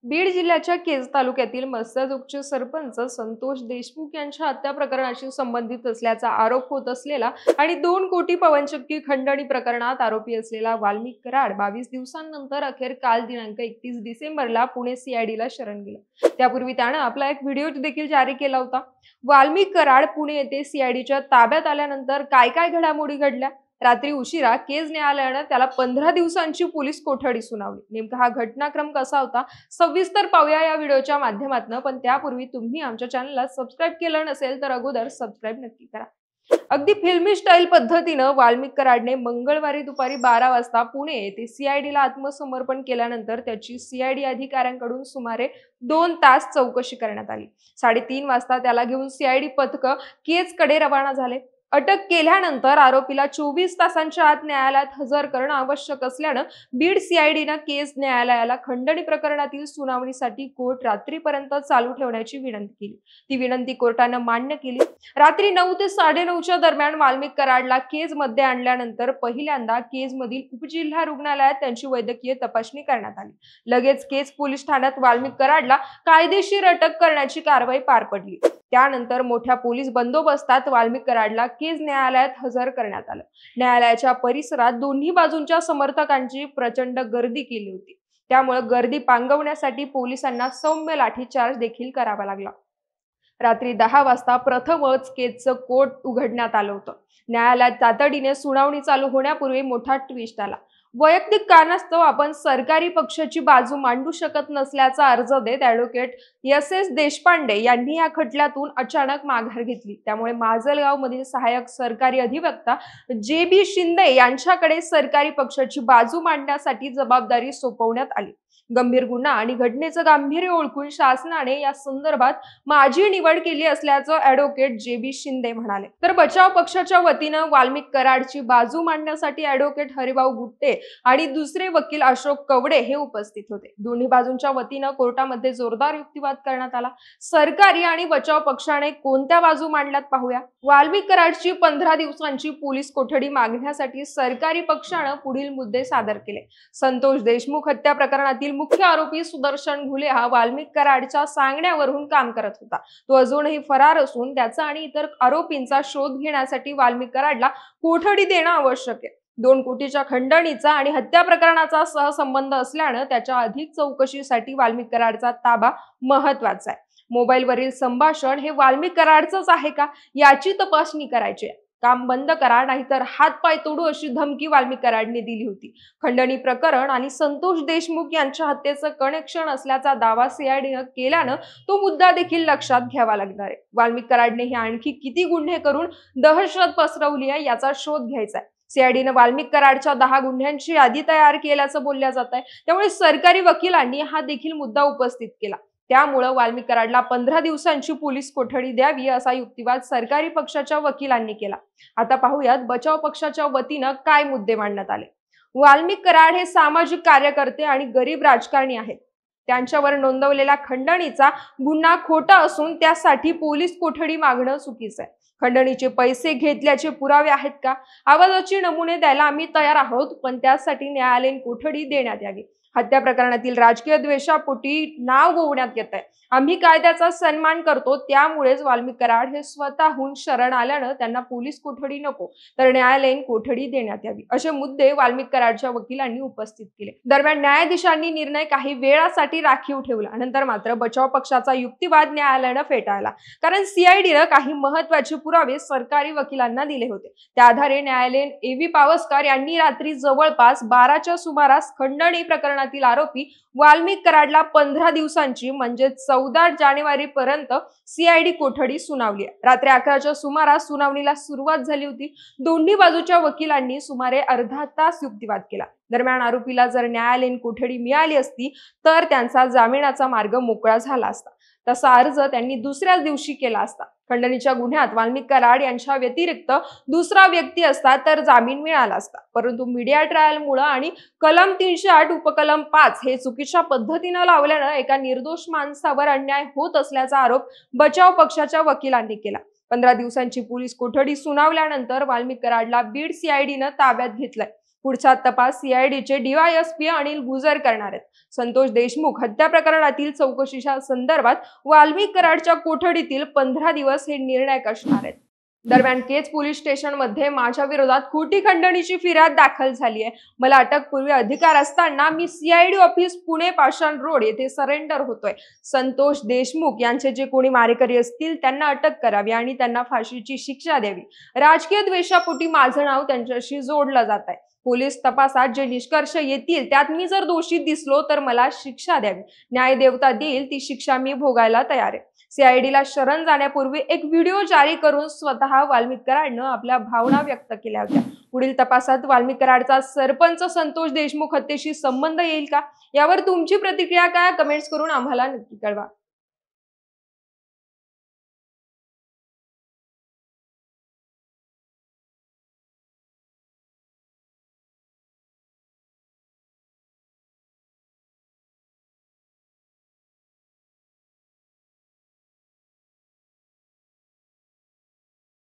बीड जिल्ह्याच्या केज तालुक्यातील मस्त्याजोगचे सरपंच संतोष देशमुख यांच्या हत्या प्रकरणाशी संबंधित असल्याचा आरोप होत असलेला आणि 2 कोटी पवनचक्की खंडणी प्रकरणात आरोपी असलेला वाल्मिक कराड 22 दिवसांनंतर अखेर काल दिनांक 31 डिसेंबरला पुणे सीआयडीला शरण गेला। त्यापूर्वी त्याने आपला एक व्हिडिओ देखील जारी केला होता। वाल्मिक कराड पुणे येथे सीआयडीच्या ताब्यात आल्यानंतर काय काय घडामोडी घडल्या, रात्री उशिरा केज न्यायालयाने त्याला 15 दिवसांची पोलीस कोठडी सुनावली। नेमका हा घटनाक्रम कसा होता सविस्तर पाहूया या व्हिडिओच्या माध्यमातून। पण त्यापूर्वी तुम्ही आमच्या चॅनलला सबस्क्राइब केलं नसेल तर अगोदर सबस्क्राइब नक्की करा। अगदी फिल्मी स्टाईल पद्धतीनं वाल्मिक कराडने मंगळवारी दुपारी 12 वाजता पुणे येथे सीआयडीला आत्मसमर्पण केल्यानंतर त्याची सीआयडी अधिकाऱ्यांकडून सुमारे 2 तास चौकशी करण्यात आली। 3:30 वाजता त्याला घेऊन सीआयडी पथक केजकडे रवाना झाले। अटक केल्यानंतर आरोपीला 24 तासांच्या आत न्यायालयात हजर करणं आवश्यक असल्यानं बीड सीआयडीनं केज न्यायालयाला खंडणी प्रकरणातील सुनावणीसाठी कोर्ट रात्रीपर्यंत चालू ठेवण्याची विनंती केली। ती विनंती कोर्टानं मान्य केली। रात्री 9 ते 9:30च्या दरम्यान वाल्मिक कराडला केज मध्ये आणल्यानंतर पहिल्यांदा केज मधील उपजिल्हा रुग्णालयात त्यांची वैद्यकीय तपासणी करण्यात आली। लगेच केज पोलीस ठाण्यात वाल्मिक कराडला कायदेशीर अटक करण्याची कारवाई पार पडली। त्यानंतर मोठ्या पोलीस बंदोबस्तात वाल्मिक कराडला केज न्यायालयात हजर करण्यात आलं। न्यायालयाच्या परिसरात दोन्ही बाजूंच्या समर्थकांची प्रचंड गर्दी केली होती। त्यामुळे गर्दी पांगवण्यासाठी पोलिसांना सौम्य लाठीचार्ज देखील करावा लागला। रात्री 10 वाजता प्रथमच केजचं कोर्ट उघडण्यात आलं होतं। न्यायालयात तातडीने सुनावणी चालू होण्यापूर्वी मोठा ट्विस्ट आला। वैयक्तिक कारणास्तव आपण सरकारी पक्षाची बाजू मांडू शकत नसल्याचा अर्ज देत ॲडव्होकेट एस देशपांडे यांनी या खटल्यातून अचानक माघार घेतली। त्यामुळे माजलगाव मधील सहाय्यक सरकारी अधिवक्ता जे शिंदे यांच्याकडे सरकारी पक्षाची बाजू मांडण्यासाठी जबाबदारी सोपवण्यात आली। गंभीर गुन्हा आणि घटनेचं गांभीर्य ओळखून शासनाने या संदर्भात माझी निवड केली असल्याचं ॲडव्होकेट जे शिंदे म्हणाले। तर बचाव पक्षाच्या वतीनं वाल्मिक कराडची बाजू मांडण्यासाठी ॲडव्होकेट हरिभाऊ गुट्टे आणि दुसरे वकील अशोक कवडे हे उपस्थित होते। दोन्ही बाजूंच्या वतीनं कोर्टामध्ये जोरदार युक्तिवाद करण्यात आला। सरकारी आणि बचाव पक्षाने कोणत्या बाजू मांडल्यात पाहूया। वाल्मिक कराडची 15 दिवसांची पोलीस कोठडी मागण्यासाठी सरकारी पक्षानं पुढील मुद्दे सादर केले। संतोष देशमुख हत्या प्रकरणातील मुख्य आरोपी सुदर्शन घुले हा वाल्मिक कराडच्या सांगण्यावरून काम करत होता। तो अजूनही फरार असून त्याचा आणि इतर आरोपींचा शोध घेण्यासाठी वाल्मिक कराडला कोठडी देणं आवश्यक आहे। 2 कोटीच्या खंडणीचा आणि हत्या प्रकरणाचा सहसंबंध असल्यानं त्याच्या अधिक चौकशीसाठी वाल्मिक कराडचा ताबा महत्वाचा आहे। मोबाईलवरील संभाषण हे वाल्मिक कराडचंच आहे का याची तपासणी करायची आहे। काम बंद करा नाहीतर हात-पाय तोडू अशी धमकी वाल्मिक कराडने दिली होती। खंडणी प्रकरण आणि संतोष देशमुख यांच्या हत्येचं कनेक्शन असल्याचा दावा सीआयडीनं केल्यानं तो मुद्दा देखील लक्षात घ्यावा लागणार आहे। वाल्मिक कराडने हे आणखी किती गुन्हे करून दहशत पसरवली आहे याचा शोध घ्यायचा आहे। सीआयडीनं वाल्मिक कराडच्या 10 गुन्ह्यांची यादी तयार केल्याचं बोलल्या जात आहे। त्यामुळे सरकारी वकिलांनी हा देखील मुद्दा उपस्थित केला। त्यामुळे वाल्मिक कराडला 15 दिवसांची पोलीस कोठडी द्यावी असा युक्तिवाद सरकारी पक्षाच्या वकिलांनी केला। आता पाहूयात बचाव पक्षाच्या वतीनं काय मुद्दे मांडण्यात आले। वाल्मिक कराड हे सामाजिक कार्यकर्ते आणि गरीब राजकारणी आहेत। त्यांच्यावर नोंदवलेला खंडणीचा गुन्हा खोटा असून त्यासाठी पोलीस कोठडी मागणं चुकीचं आहे। खंडणीचे पैसे घेतल्याचे पुरावे आहेत का? आवाजाचे नमुने द्यायला आम्ही तयार आहोत, पण त्यासाठी न्यायालयीन कोठडी देण्यात यावी। हत्या प्रकरणातील राजकीय द्वेषापोटी नाव गोवण्यात येत आहे। आम्ही कायद्याचा सन्मान करतो, त्यामुळेच वाल्मिक कराड हे स्वतःहून शरण आल्यानं त्यांना पोलीस कोठडी नको तर न्यायालयीन कोठडी देण्यात यावी असे मुद्दे वाल्मिक कराडच्या वकिलांनी उपस्थित केले। दरम्यान न्यायाधीशांनी निर्णय काही वेळासाठी राखीव ठेवला। नंतर मात्र बचाव पक्षाचा युक्तिवाद न्यायालयानं फेटाळला, कारण सीआयडीनं काही महत्त्वाचे पुरावे सरकारी वकिलांना दिले होते। त्या आधारे न्यायालयीन एव्ही पावसकर यांनी रात्री जवळपास 12च्या सुमारास खंडणी प्रकरणातील आरोपी वाल्मिक कराडला 15 दिवसांची म्हणजे 14 जानेवारी पर्यंत सीआयडी कोठडी सुनावली आहे। रात्री 11च्या सुमारास सुनावणीला सुरुवात झाली होती। दोन्ही बाजूच्या वकिलांनी सुमारे अर्धा तास युक्तिवाद केला। दरम्यान आरोपीला जर न्यायालयीन कोठडी मिळाली असती तर त्यांचा जामिनाचा मार्ग मोकळा झाला असता। तसा अर्ज त्यांनी दुसऱ्याच दिवशी केला असता। खंडणीच्या गुन्ह्यात वाल्मिक कराड यांच्या व्यतिरिक्त दुसरा व्यक्ती असता तर जामीन मिळाला असता, परंतु मीडिया ट्रायलमुळे आणि कलम 308 उपकलम 5 हे चुकीच्या पद्धतीनं लावल्यानं एका निर्दोष माणसावर अन्याय होत असल्याचा आरोप बचाव पक्षाच्या वकिलांनी केला। 15 दिवसांची पोलीस कोठडी सुनावल्यानंतर वाल्मिक कराडला बीड सीआयडीनं ताब्यात घेतलंय। पुढचा तपास सीआयडीचे डीवायएसपी अनिल गुजर करणार आहेत. संतोष देशमुख हत्या प्रकरणातील चौकशीच्या संदर्भात वाल्मिक कराडच्या कोठडीतील 15 दिवस हे निर्णायक असणार आहेत. दरम्यान केज पोलीस स्टेशनमध्ये माझ्या विरोधात खोटी खंडणीची फिर्याद दाखल झाली आहे. मला अटकपूर्वी अधिकार असताना मी सीआयडी ऑफिस पुणे पाषाण रोड येथे सरेंडर होतोय. संतोष देशमुख यांचे जे कोणी मारेकरी असतील त्यांना अटक करावी आणि त्यांना फाशीची शिक्षा द्यावी. राजकीय द्वेषापोटी माझं नाव त्यांच्याशी जोडलं जात आहे. पोलीस तपासात जे निष्कर्ष येतील त्यात मी जर दोषी दिसलो तर मला शिक्षा द्यावी. न्यायदेवता देईल ती शिक्षा मी भोगायला तयार आहे. सीआयडीला शरण जाण्यापूर्वी एक व्हिडिओ जारी करून स्वतः वाल्मिक कराडनं आपल्या भावना व्यक्त केल्या होत्या. पुढील तपासात वाल्मिक कराडचा सरपंच संतोष देशमुख हत्येशी संबंध येईल का, यावर तुमची प्रतिक्रिया काय, कमेंट्स करून आम्हाला नक्की कळवा.